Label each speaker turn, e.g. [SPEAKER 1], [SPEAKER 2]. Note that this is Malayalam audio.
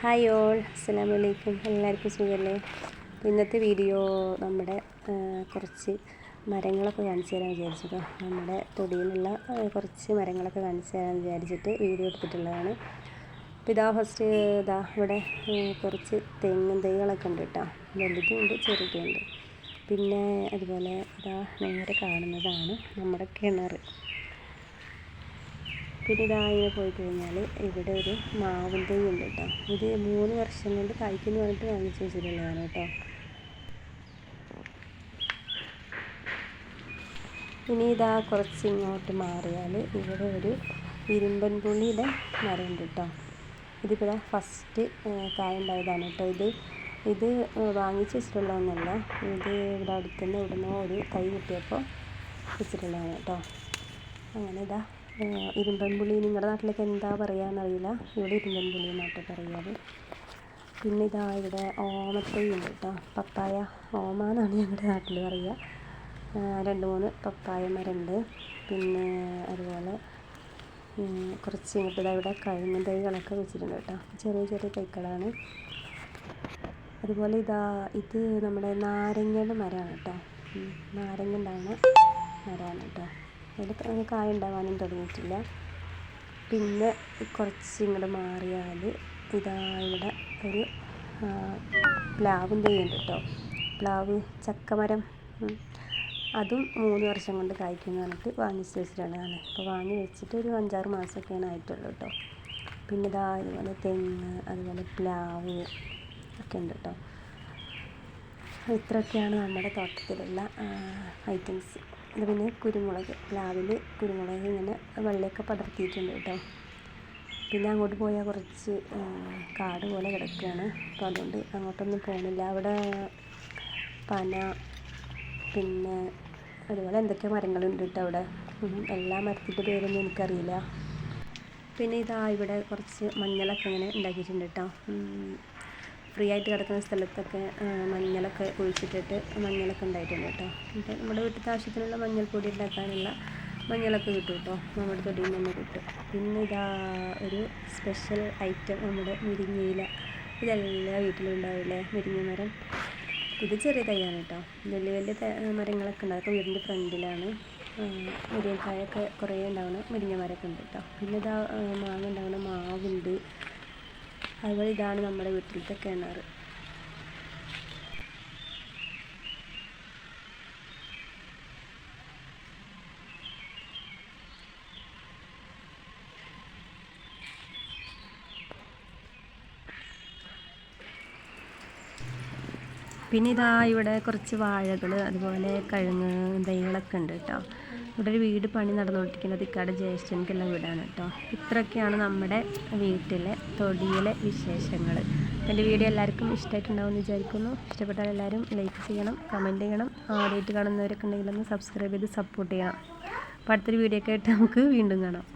[SPEAKER 1] ഹായ് ഓൾ, അസ്സലാമു അലൈക്കും. എല്ലാവർക്കും സുഖമല്ലേ? ഇന്നത്തെ വീഡിയോ നമ്മുടെ കുറച്ച് മരങ്ങളൊക്കെ കാണിച്ചു തരാൻ വിചാരിച്ചിട്ടോ. നമ്മുടെ തൊടിയിലുള്ള കുറച്ച് മരങ്ങളൊക്കെ കാണിച്ചു തരാൻ വിചാരിച്ചിട്ട് വീഡിയോ എടുത്തിട്ടുള്ളതാണ്. അപ്പോൾ ഇതാ ഫസ്റ്റ് ഇവിടെ കുറച്ച് തെങ്ങും തൈകളൊക്കെ ഉണ്ട് കേട്ടോ. വലുതുണ്ട് ചെറുതുണ്ട്. പിന്നെ അതുപോലെ ഇതാ നേരെ കാണുന്നതാണ് നമ്മുടെ കിണർ. പിന്നെ ഇതായി പോയി കഴിഞ്ഞാൽ ഇവിടെ ഒരു മാവിൻ തൈ ഉണ്ട് കേട്ടോ. ഇത് 3 വർഷം കൊണ്ട് കായ്ക്കുന്നു പറഞ്ഞിട്ട് വാങ്ങിച്ചു വെച്ചിട്ടുള്ളതാണ് കേട്ടോ. ഇനി ഇതാ കുറച്ച് ഇങ്ങോട്ട് മാറിയാൽ ഇവിടെ ഒരു ഇരുമ്പൻ പുള്ളിയുടെ മരം ഉണ്ട് കേട്ടോ. ഇതിപ്പോൾ ഫസ്റ്റ് കായ ഉണ്ടായതാണ് കേട്ടോ. ഇത് വാങ്ങിച്ച് വെച്ചിട്ടുള്ളതൊന്നുമല്ല. ഇത് ഇവിടെ അടുത്തുനിന്ന് ഇവിടുന്ന് ഒരു തൈ കിട്ടിയപ്പോൾ വെച്ചിട്ടുള്ളതാണ് കേട്ടോ. അങ്ങനെ ഇതാ ഇരുമ്പൻ പുളി, നിങ്ങളുടെ നാട്ടിലേക്ക് എന്താ പറയുകയെന്നറിയില്ല, ഇവിടെ ഇരുമ്പൻ പുളി എന്നാട്ടോ പറയാറ്. പിന്നെ ഇതാ ഇവിടെ ഓമത്തൈ ഉണ്ട് കേട്ടോ. പപ്പായ ഓമ എന്നാണ് ഞങ്ങളുടെ നാട്ടിൽ പറയുക. 2-3 പപ്പായ മരമുണ്ട്. പിന്നെ അതുപോലെ കുറച്ച് ഇങ്ങോട്ട് ഇവിടെ കഴുങ്ങൻ തൈകളൊക്കെ വെച്ചിട്ടുണ്ട് കേട്ടോ. ചെറിയ ചെറിയ തൈകളാണ്. അതുപോലെ ഇത് നമ്മുടെ നാരങ്ങയുടെ മരമാണ് കേട്ടോ. നാരങ്ങ ഉണ്ടാകുന്ന മരമാണ് കേട്ടോ. അതിൽ കായ ഉണ്ടാകാനും തുടങ്ങിയിട്ടില്ല. പിന്നെ കുറച്ച് ഇങ്ങോട്ട് മാറിയാൽ ഇതാ ഇവിടെ ഒരു പ്ലാവും തൈ ഉണ്ട് കേട്ടോ. പ്ലാവ് ചക്കമരം, അതും 3 വർഷം കൊണ്ട് കായ്ക്കുമെന്ന് പറഞ്ഞിട്ട് വാങ്ങിച്ച് വെച്ചിട്ടുള്ളതാണ്. അപ്പോൾ വാങ്ങി വെച്ചിട്ട് ഒരു 5-6 മാസമൊക്കെയാണ് ആയിട്ടുള്ളൂ കേട്ടോ. പിന്നെ ഇതുപോലെ തെങ്ങ്, അതുപോലെ പ്ലാവ് ഒക്കെ ഉണ്ട് കേട്ടോ. ഇത്രയൊക്കെയാണ് നമ്മുടെ തോട്ടത്തിലുള്ള ഐറ്റംസ്. ഇത് പിന്നെ കുരുമുളക്, പ്ലാവിൽ കുരുമുളക് ഇങ്ങനെ വെള്ളയൊക്കെ പടർത്തിയിട്ടുണ്ട് കേട്ടോ. പിന്നെ അങ്ങോട്ട് പോയാൽ കുറച്ച് കാട് പോലെ കിടക്കുകയാണ്. അപ്പോൾ അതുകൊണ്ട് അങ്ങോട്ടൊന്നും പോകുന്നില്ല. അവിടെ പന, പിന്നെ അതുപോലെ എന്തൊക്കെ മരങ്ങളുണ്ട് കേട്ടോ അവിടെ. എല്ലാ മരത്തിൻ്റെ പേരൊന്നും എനിക്കറിയില്ല. പിന്നെ ഇവിടെ കുറച്ച് മഞ്ഞളൊക്കെ ഇങ്ങനെ ഉണ്ടാക്കിയിട്ടുണ്ട് കേട്ടോ. ഫ്രീ ആയിട്ട് കിടക്കുന്ന സ്ഥലത്തൊക്കെ മഞ്ഞളൊക്കെ കുഴിച്ചിട്ടിട്ട് മഞ്ഞളൊക്കെ ഉണ്ടായിട്ടുണ്ട് കേട്ടോ. എന്നിട്ട് നമ്മുടെ വീട്ടിലത്തെ ആവശ്യത്തിനുള്ള മഞ്ഞൾപ്പൊടി ഉണ്ടാക്കാനുള്ള മഞ്ഞളൊക്കെ കിട്ടും കേട്ടോ. നമ്മുടെ തൊടിയിൽ നിന്ന് കിട്ടും. പിന്നെ ഒരു സ്പെഷ്യൽ ഐറ്റം നമ്മുടെ മുരിങ്ങയില. ഇതെല്ലാ വീട്ടിലും ഉണ്ടാവില്ലേ മുരിങ്ങ മരം. ഇത് ചെറിയ തൈയാണ് കേട്ടോ. വലിയ വലിയ മരങ്ങളൊക്കെ ഉണ്ട്. അതൊക്കെ വീടിൻ്റെ ഫ്രണ്ടിലാണ്. മുരിങ്ങക്കായൊക്കെ കുറേ ഉണ്ടാവുന്ന മുരിങ്ങ മരമൊക്കെ ഉണ്ട് കേട്ടോ. പിന്നെ മാങ്ങ ഉണ്ടാകുന്ന മാവുണ്ട്. അതുപോലെ ഇതാണ് നമ്മുടെ വീട്ടിലത്തെ കിണർ. പിന്നെ ഇവിടെ കുറച്ച് വാഴകൾ, അതുപോലെ കിഴങ്ങ് തൈകളൊക്കെ ഉണ്ട് കേട്ടോ. ഇവിടെ ഒരു വീട് പണി നടന്നുകൊണ്ടിരിക്കുന്നത് ഇക്കാടെ ജ്യേഷ്ഠനിക്കുള്ള വീടാണ് കേട്ടോ. ഇത്രയൊക്കെയാണ് നമ്മുടെ വീട്ടിലെ തൊടിയിലെ വിശേഷങ്ങൾ. എൻ്റെ വീഡിയോ എല്ലാവർക്കും ഇഷ്ടമായിട്ടുണ്ടാവുമെന്ന് വിചാരിക്കുന്നു. ഇഷ്ടപ്പെട്ടാൽ എല്ലാവരും ലൈക്ക് ചെയ്യണം, കമൻറ്റ് ചെയ്യണം. ആദ്യമായിട്ട് കാണുന്നവരൊക്കെ ഉണ്ടെങ്കിലൊന്ന് സബ്സ്ക്രൈബ് ചെയ്ത് സപ്പോർട്ട് ചെയ്യണം. അപ്പോൾ അടുത്തൊരു വീഡിയോ ഒക്കെ ആയിട്ട് നമുക്ക് വീണ്ടും കാണാം.